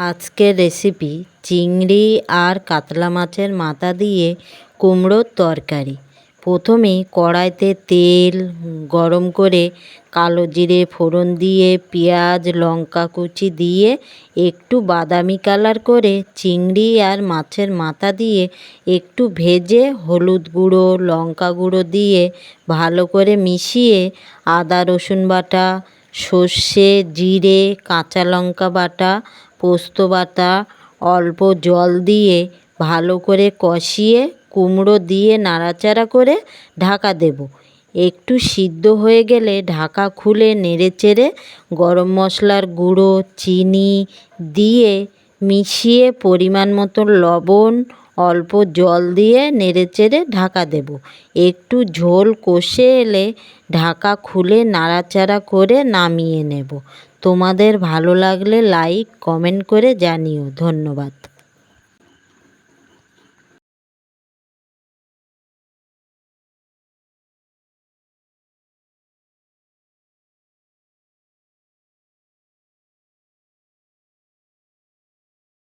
আজকের রেসিপি চিংড়ি আর কাতলা মাছের মাথা দিয়ে কুমড়োর তরকারি। প্রথমে কড়াইতে তেল গরম করে কালো জিরে ফোড়ন দিয়ে পেঁয়াজ লঙ্কা কুচি দিয়ে একটু বাদামি কালার করে চিংড়ি আর মাছের মাথা দিয়ে একটু ভেজে হলুদ গুঁড়ো লঙ্কা গুঁড়ো দিয়ে ভালো করে মিশিয়ে আদা রসুন বাটা সর্ষে জিরে কাঁচা লঙ্কা বাটা পোস্ত বাটা অল্প জল দিয়ে ভালো করে কষিয়ে কুমড়ো দিয়ে নাড়াচাড়া করে ঢাকা দেব। একটু সিদ্ধ হয়ে গেলে ঢাকা খুলে নেড়েচেড়ে গরম মশলার গুঁড়ো চিনি দিয়ে মিশিয়ে পরিমাণ মতো লবণ অল্প জল দিয়ে নেড়েচেড়ে ঢাকা দেব। একটু ঝোল কষে এলে ঢাকা খুলে নাড়াচাড়া করে নামিয়ে নেব। তোমাদের ভালো লাগলে লাইক কমেন্ট করে জানিও। ধন্যবাদ।